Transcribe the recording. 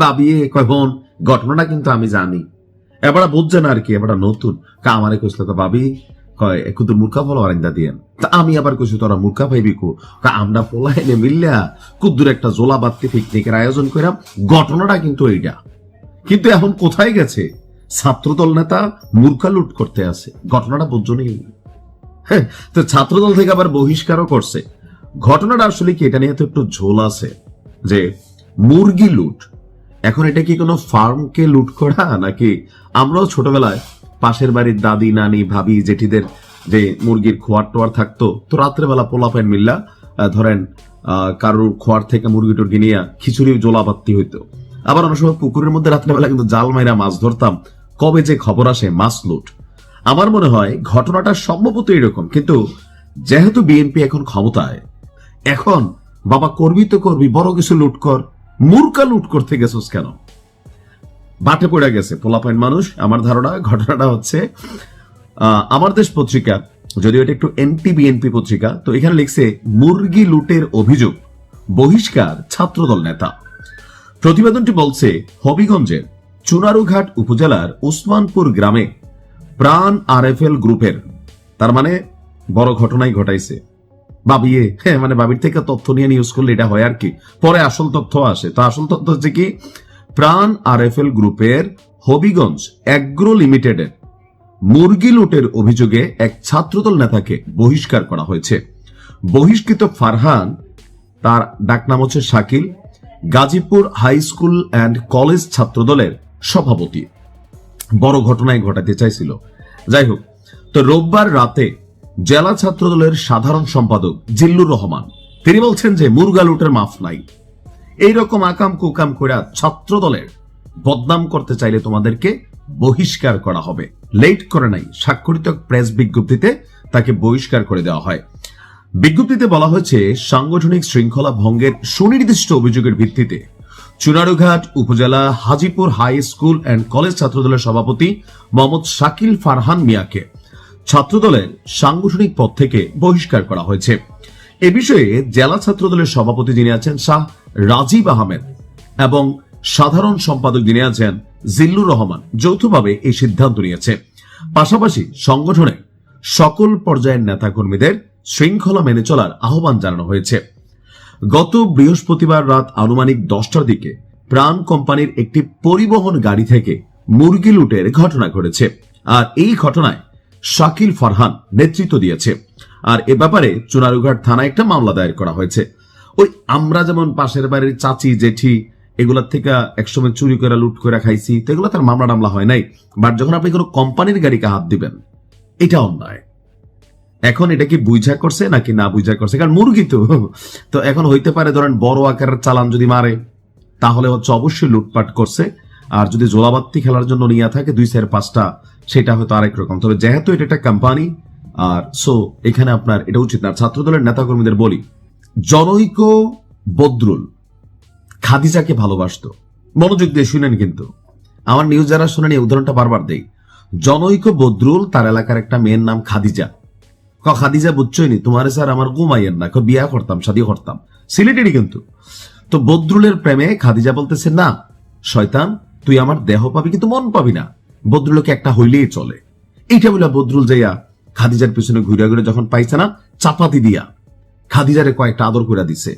ভাবি কয় বোন ঘটনাটা কিন্তু আমি জানি, এবার বুঝছে না আর কি, এবার নতুন আমারে কইছিল ভাবি কয় কুদুর মূর্খা ফলো আরেন্দা দিয়েন। তা আমি আবার কইছি তোরা মূর্খা পাইবি কো, আমরা পোলাইনে মিললা কুদ্দুর একটা জোলা বাত্তি পিকনিকের আয়োজন কইরাম, ঘটনাটা কিন্তু এইটা। কিন্তু এখন কোথায় গেছে? ছাত্রদল নেতা মূর্খা লুট করতে আছে, ঘটনাটা বুঝছো নেই। হ্যাঁ, তো ছাত্রদল থেকে আবার বহিষ্কারও করছে। ঘটনাটা আসলে কি, এটা নিয়ে তো একটু ঝোল আছে যে মুরগি লুট, এখন এটা কি কোনো ফার্মকে লুট করা নাকি আমরাও ছোটবেলায় পাশের বাড়ির দাদি নানি ভাবি জেঠিদের যে মুরগির খোয়ার টোয়ার থাকতো, তো রাত্রেবেলা পোলাপাইন মিল্লা ধরেন কারোর খোয়ার থেকে মুরগি টুরগি নিয়ে খিচুড়ি জোলাবাত্তি হইতো। আবার অনেক সময় পুকুরের মধ্যে রাত্রেবেলা কিন্তু জাল মাইরা মাছ ধরতাম, কবে যে খবর আসে মাছ লুট। আমার মনে হয় ঘটনাটা সম্ভবত এরকম, কিন্তু যেহেতু বিএনপি এখন ক্ষমতায়, এখন বাবা করবি তো করবি, বড় কিছু লুট কর, মূর্খা লুট করতে গেছিস কেন? বাটে পড়ে গেছে পোলাপাইন মানুষ। আমার ধারণা ঘটনাটা হচ্ছে আমার দেশ পত্রিকা, যদিও এটা একটু এনটি বিএনপি পত্রিকা, তো এখানে লিখছে মুরগি লুটের অভিযোগ, বহিষ্কার ছাত্রদল নেতা। প্রতিবেদনটি বলছে হবিগঞ্জের চুনারুঘাট উপজেলার উসমানপুর গ্রামে প্রাণ আরএফএল গ্রুপের, তার মানে বড় ঘটনাই ঘটাইছে ভাবিয়ে, হ্যাঁ মানে ভাবির থেকে তথ্য নিয়ে নিউজ করলে এটা হয় আর কি, পরে আসল তথ্য আসে। তো আসল তথ্য হচ্ছে কি, প্রাণ আরএফএল গ্রুপের হবিগঞ্জ অ্যাগ্রো লিমিটেডের মুরগি লুটের অভিযোগে এক ছাত্রদল নেতাকে বহিষ্কার করা হয়েছে। বহিষ্কৃত ফারহান, তার ডাকনাম হচ্ছে Shakil, Gazipur high school and college ছাত্রদলের সভাপতি। বড় ঘটনায় ঘটাতে চাইছিল। যাই হোক, তো রোববার রাতে জেলা ছাত্রদলের সাধারণ সম্পাদক জিল্লুর রহমান তিনি বলছেন যে মুরগা লুটের মাফ নাই, এইরকম আকাম কুকাম করে ছাত্রদলের বদনাম করতে চাইলে তোমাদেরকে বহিষ্কার করা হবে। লেট করে নাই, স্বাক্ষরিত প্রেস বিজ্ঞপ্তিতে তাকে বহিষ্কার করে দেওয়া হয়। বিজ্ঞপ্তিতে বলা হয়েছে সাংগঠনিক শৃঙ্খলা ভঙ্গের সুনির্দিষ্ট অভিযোগের ভিত্তিতে চুনারুঘাট উপজেলা Hajipur high school and college ছাত্রদলের সভাপতি মোহাম্মদ শাকিল ফারহান মিয়াকে ছাত্রদলের সাংগঠনিক পদ থেকে বহিষ্কার করা হয়েছে। এ বিষয়ে জেলা ছাত্রদলের সভাপতি যিনি আছেন শাহ রাজীব আহমেদ এবং সাধারণ সম্পাদক যিনি আছেন জিল্লুর রহমান যৌথভাবে এই সিদ্ধান্ত নিয়েছে। পাশাপাশি সংগঠনে সকল পর্যায়ের নেতাকর্মীদের শৃঙ্খলা মেনে চলার আহ্বান জানানো হয়েছে। গত বৃহস্পতিবার রাত আনুমানিক 10টার দিকে প্রাণ কোম্পানির একটি পরিবহন গাড়ি থেকে মুরগি লুটের ঘটনা ঘটেছে, আর এই ঘটনায় শাকিল ফারহান নেতৃত্ব দিয়েছে। আর এ ব্যাপারে চুনারুঘাট থানায় একটা মামলা দায়ের করা হয়েছে। ওই আমরা যেমন পাশের বাড়ির চাচি জেঠি এগুলার থেকে একসময় চুরি করে লুট করে খাইছি, তো এগুলো তার মামলা টামলা হয় নাই। বাট যখন আপনি কোনো কোম্পানির গাড়িকে হাত দিবেন, এটা অন্যায়। এখন এটা কি বুঝা করছে নাকি না বুঝা করছে, কারণ মুরগি তো এখন হইতে পারে ধরেন বড় আকারের চালান যদি মারে তাহলে হচ্ছে অবশ্যই লুটপাট করছে, আর যদি জোলাবাত্তি খেলার জন্য নিয়ে থাকে 2-4-5টা সেটা হয়তো আরেক রকম। তবে যেহেতু এটা একটা কোম্পানি, আর সো এখানে আপনার এটা উচিত না। ছাত্রদলের নেতাকর্মীদের বলি, জনৈক বদরুল খাদিজাকে ভালোবাসত, মনোযোগ দিয়ে শুনেন কিন্তু, আমার নিউজ যারা শুনেন এই উদাহরণটা বারবার দেই। জনৈক বদরুল তার এলাকার একটা মেয়ের নাম খাদিজা, খাদিজা বুঝছই নি তোমার স্যার আমার ঘুমাইয়ের না, বিয়া করতাম শাদী করতাম, সিলেটেরই কিন্তু। তো বদরুলের প্রেমে খাদিজা বলতেছে না শয়তান তুই আমার দেহ পাবি কিন্তু মন পাবি না, বদরুলকে একটা হইলেই চলে। এইটা বলে বদরুল যাইয়া খাদিজার পিছনে ঘুরে ঘুরে যখন পাইছে না, চাপাতি দিয়া খাদিজারে কয়েকটা আদর করে দিছে।